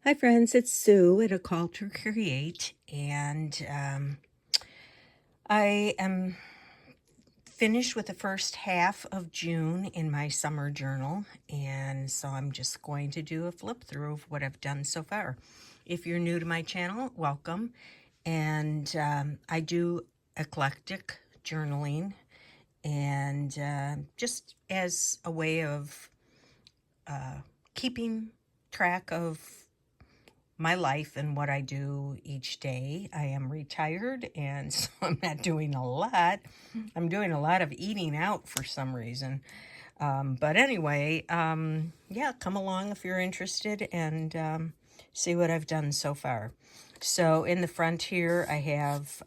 Hi friends, it's Sue at A Call to Create, and I am finished with the first half of June in my summer journal, and so I'm just going to do a flip through of what I've done so far. If you're new to my channel, welcome, and I do eclectic journaling, and just as a way of keeping track of my life and what I do each day. I am retired, and so I'm not doing a lot. I'm doing a lot of eating out for some reason. But anyway, yeah, come along if you're interested and see what I've done so far. So in the front here, I have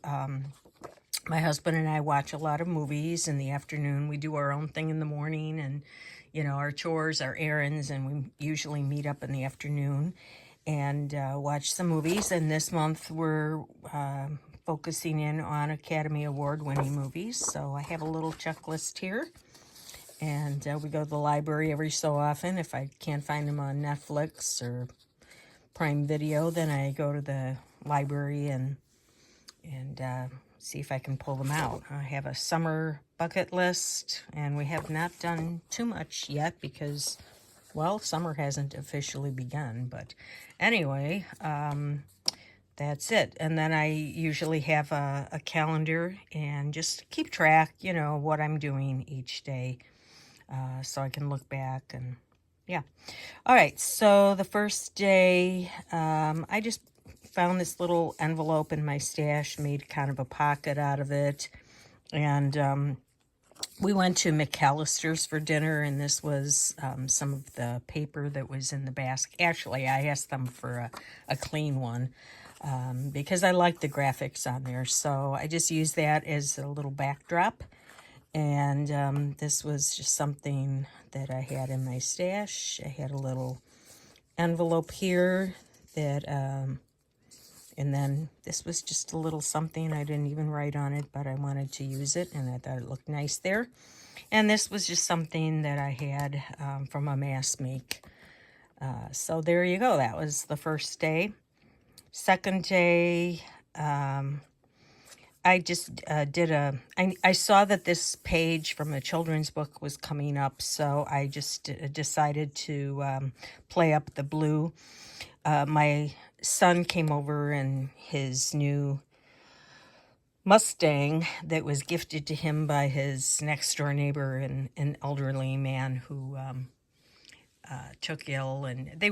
my husband and I watch a lot of movies in the afternoon. We do our own thing in the morning and, our chores, our errands, and we usually meet up in the afternoon and watch some movies. And this month we're focusing in on Academy Award winning movies. So I have a little checklist here. And we go to the library every so often. If I can't find them on Netflix or Prime Video, then I go to the library and see if I can pull them out. I have a summer bucket list, and we have not done too much yet because, well, summer hasn't officially begun. But anyway, that's it. And then I usually have a calendar and just keep track, what I'm doing each day, so I can look back and yeah. All right, so the first day, I just found this little envelope in my stash, made kind of a pocket out of it, and we went to McAllister's for dinner, and this was some of the paper that was in the basket. Actually, I asked them for a clean one because I like the graphics on there, so I just used that as a little backdrop. And this was just something that I had in my stash. I had a little envelope here that, and then this was just a little something. I didn't even write on it, but I wanted to use it, and I thought it looked nice there. And this was just something that I had from a mass make. So there you go. That was the first day. Second day, I just I saw that this page from a children's book was coming up, so I just decided to play up the blue. My son came over in his new Mustang that was gifted to him by his next door neighbor, an elderly man who took ill, and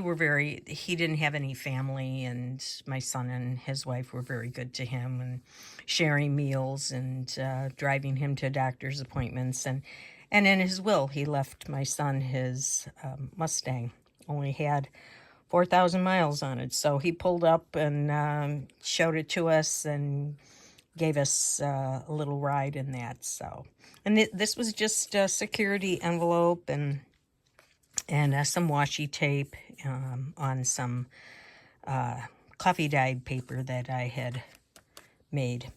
he didn't have any family, and my son and his wife were very good to him and sharing meals and driving him to doctor's appointments. And in his will, he left my son his Mustang. Only had 4,000 miles on it. So he pulled up and showed it to us and gave us a little ride in that. So, and this was just a security envelope and some washi tape on some coffee dyed paper that I had made.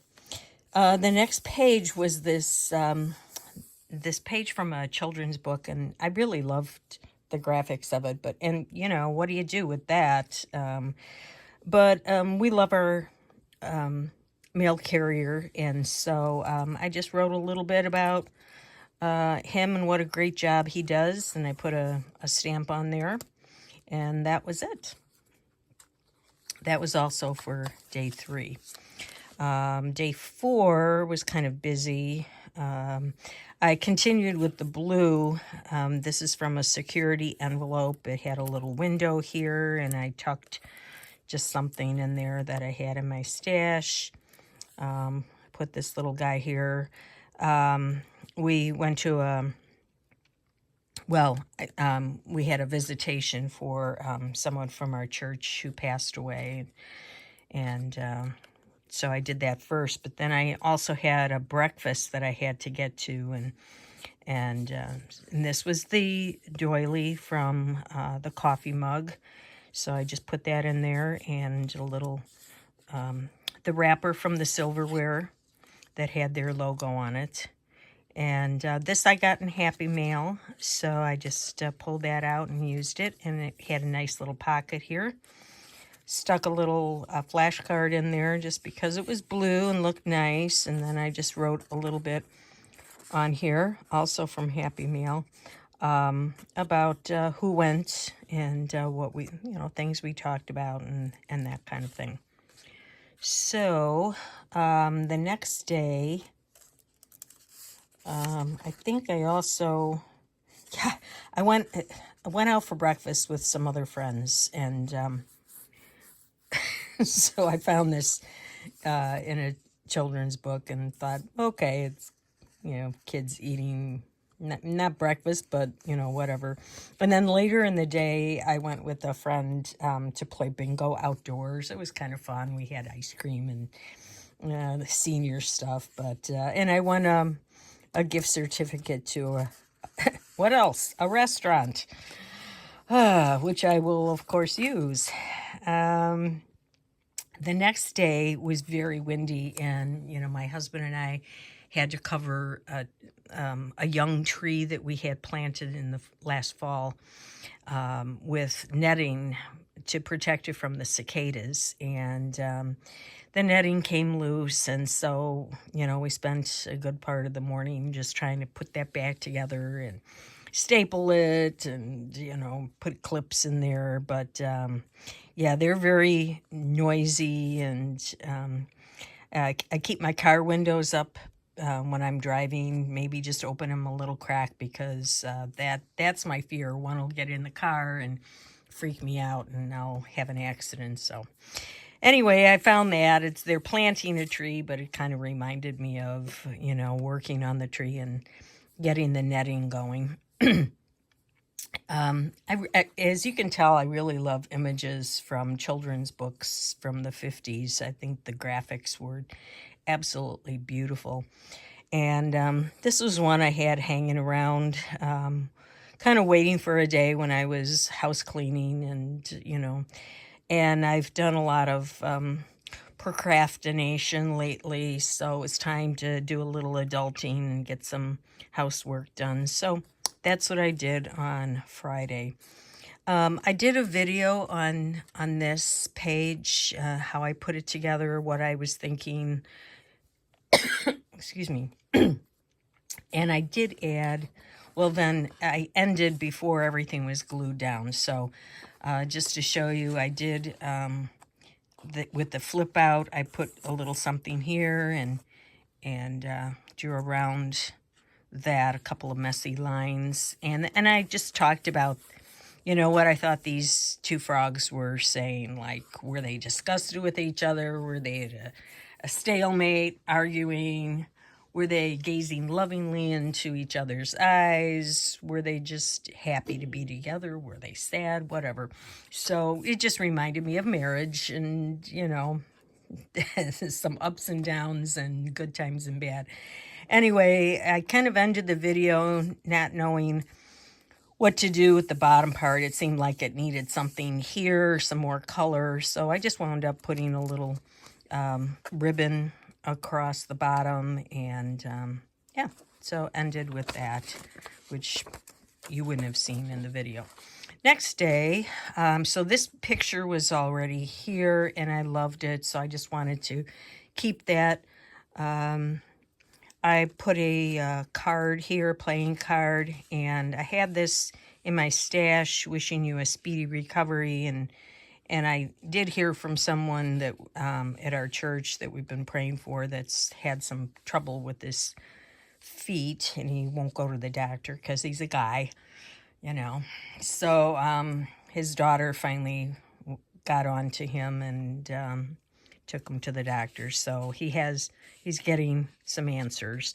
The next page was this page from a children's book, and I really loved the graphics of it. But what do you do with that? But we love our mail carrier, and so I just wrote a little bit about him and what a great job he does, and I put a stamp on there, and that was it. That was also for day 3. Day 4 was kind of busy. I continued with the blue. This is from a security envelope. It had a little window here, and I tucked just something in there that I had in my stash. Put this little guy here. We went to we had a visitation for someone from our church who passed away, and so I did that first. But then I also had a breakfast that I had to get to, and this was the doily from the coffee mug. So I just put that in there, and a little the wrapper from the silverware that had their logo on it. And this I got in Happy Mail, so I just pulled that out and used it, and it had a nice little pocket here. stuck a little flashcard in there just because it was blue and looked nice. And then I just wrote a little bit on here, also from Happy Meal, about who went and what we, things we talked about and that kind of thing. So the next day, I think I also, yeah, I went out for breakfast with some other friends, and so I found this in a children's book and thought, okay, it's, kids eating, not breakfast, but, whatever. And then later in the day, I went with a friend to play bingo outdoors. It was kind of fun. We had ice cream and the senior stuff, but, and I won a gift certificate to what else? A restaurant, which I will, of course, use. The next day was very windy, and my husband and I had to cover a young tree that we had planted in the last fall with netting to protect it from the cicadas. And the netting came loose, and so we spent a good part of the morning just trying to put that back together and staple it and put clips in there. But yeah, they're very noisy, and I keep my car windows up when I'm driving. Maybe just open them a little crack, because that's my fear. One will get in the car and freak me out, and I'll have an accident. So anyway, I found that they're planting a tree, but it kind of reminded me of working on the tree and getting the netting going. As you can tell, I really love images from children's books from the 50s. I think the graphics were absolutely beautiful. And this was one I had hanging around, kind of waiting for a day when I was house cleaning, and I've done a lot of procrastination lately, so it's time to do a little adulting and get some housework done. So that's what I did on Friday. I did a video on this page, how I put it together, what I was thinking. Excuse me. And I did add, well, then I ended before everything was glued down. So just to show you, I did, with the flip out, I put a little something here and drew around that a couple of messy lines. And I just talked about, what I thought these two frogs were saying. Like, were they disgusted with each other? Were they at a stalemate, arguing? Were they gazing lovingly into each other's eyes? Were they just happy to be together? Were they sad? Whatever. So it just reminded me of marriage and, some ups and downs and good times and bad. Anyway, I kind of ended the video not knowing what to do with the bottom part. It seemed like it needed something here, some more color. So I just wound up putting a little ribbon across the bottom, and yeah, so ended with that, which you wouldn't have seen in the video. Next day, so this picture was already here and I loved it, so I just wanted to keep that. I put a card here, playing card, and I had this in my stash, wishing you a speedy recovery. And I did hear from someone that at our church that we've been praying for that's had some trouble with his feet, and he won't go to the doctor because he's a guy, So his daughter finally got on to him and took him to the doctor. So he's getting some answers.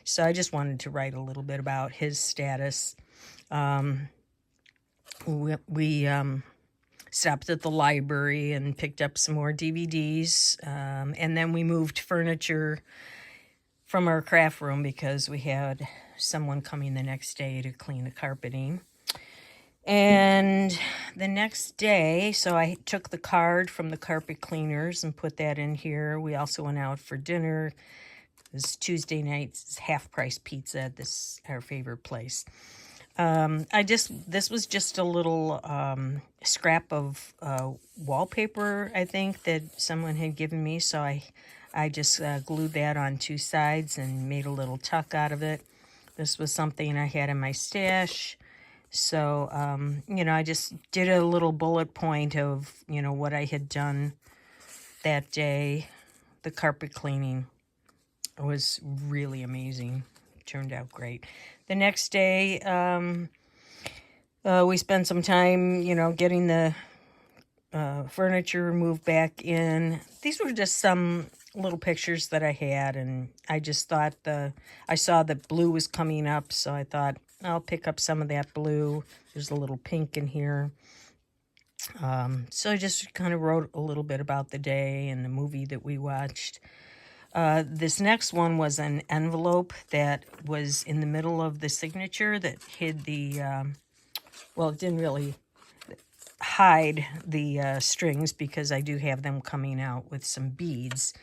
So I just wanted to write a little bit about his status. We stopped at the library and picked up some more DVDs. And then we moved furniture from our craft room because we had someone coming the next day to clean the carpeting. And the next day, so I took the card from the carpet cleaners and put that in here. We also went out for dinner. It was Tuesday night's half-price pizza at our favorite place. This was just a little scrap of wallpaper, I think, that someone had given me. So I just glued that on two sides and made a little tuck out of it. This was something I had in my stash. So, I just did a little bullet point of, what I had done that day. The carpet cleaning was really amazing. Turned out great. The next day, we spent some time, getting the furniture moved back in. These were just some little pictures that I had, and I just thought I saw that blue was coming up, so I thought I'll pick up some of that blue. There's a little pink in here. So I just kind of wrote a little bit about the day and the movie that we watched. This next one was an envelope that was in the middle of the signature that hid the, it didn't really hide the strings because I do have them coming out with some beads.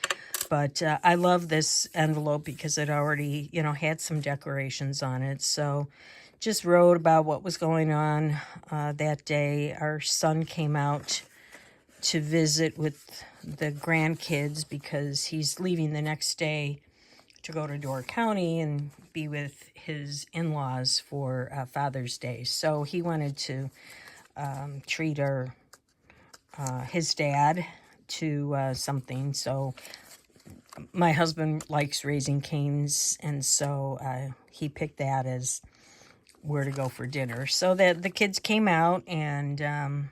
But I love this envelope because it already, had some decorations on it. So just wrote about what was going on that day. Our son came out to visit with the grandkids because he's leaving the next day to go to Door County and be with his in-laws for Father's Day. So he wanted to treat his dad to something. So my husband likes Raising Cane's, and so he picked that as where to go for dinner. So that the kids came out, and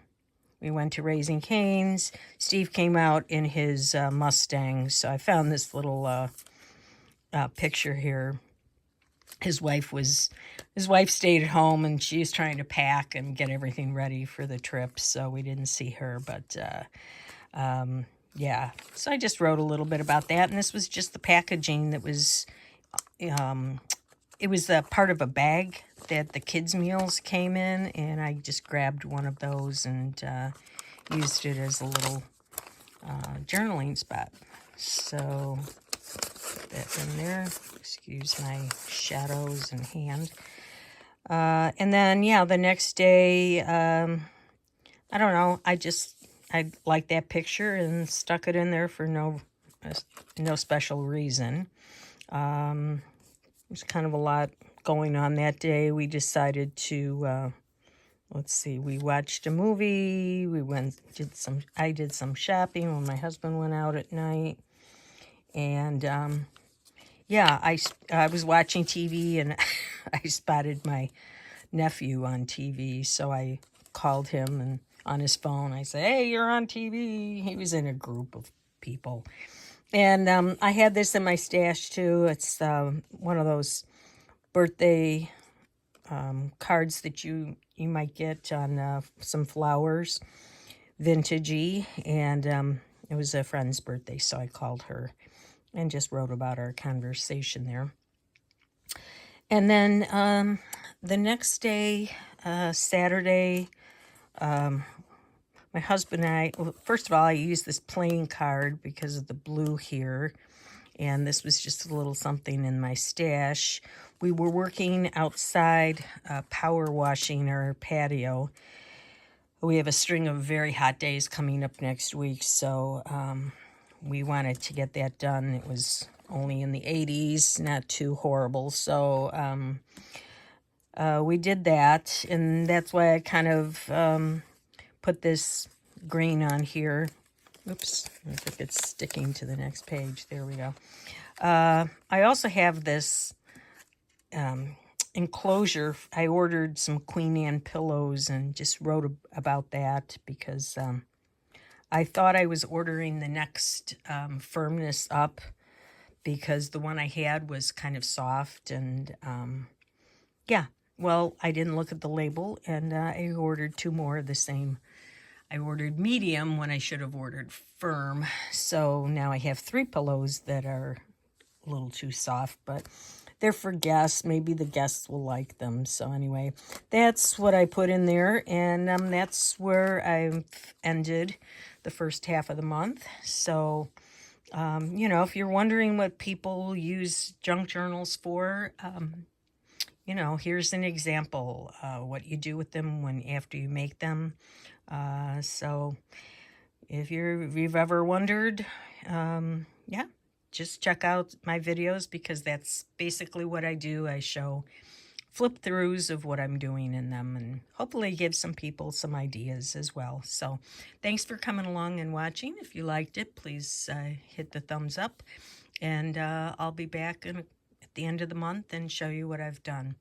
we went to Raising Cane's. Steve came out in his Mustang. So I found this little picture here. His wife stayed at home, and she was trying to pack and get everything ready for the trip. So we didn't see her, but yeah. So I just wrote a little bit about that, and this was just the packaging that was. It was a part of a bag that the kids' meals came in, and I just grabbed one of those and used it as a little journaling spot. So put that in there. Excuse my shadows and hand. And then, the next day, I don't know, I liked that picture and stuck it in there for no special reason. There's kind of a lot going on that day. We decided to, we watched a movie. I did some shopping when my husband went out at night. And, I was watching TV, and I spotted my nephew on TV. So I called him, and on his phone, I said, "Hey, you're on TV." He was in a group of people. And I had this in my stash, too. It's one of those birthday cards that you might get on some flowers, vintagey. And it was a friend's birthday, so I called her and just wrote about our conversation there. And then the next day, Saturday, my husband and I, first of all, I used this playing card because of the blue here. And this was just a little something in my stash. We were working outside, power washing our patio. We have a string of very hot days coming up next week, so we wanted to get that done. It was only in the 80s, not too horrible. So we did that, and that's why I kind of put this green on here. Oops, I think it's sticking to the next page. There we go. I also have this enclosure. I ordered some Queen Anne pillows and just wrote about that because I thought I was ordering the next firmness up because the one I had was kind of soft. And I didn't look at the label, and I ordered 2 more of the same. I ordered medium when I should have ordered firm. So now I have 3 pillows that are a little too soft, but they're for guests. Maybe the guests will like them. So anyway, that's what I put in there, and that's where I've ended the first half of the month. So, if you're wondering what people use junk journals for, you know, here's an example, what you do with them when after you make them. So if you've ever wondered, yeah, just check out my videos because that's basically what I do. I show flip throughs of what I'm doing in them and hopefully give some people some ideas as well. So thanks for coming along and watching. If you liked it, please hit the thumbs up, and I'll be back at the end of the month and show you what I've done.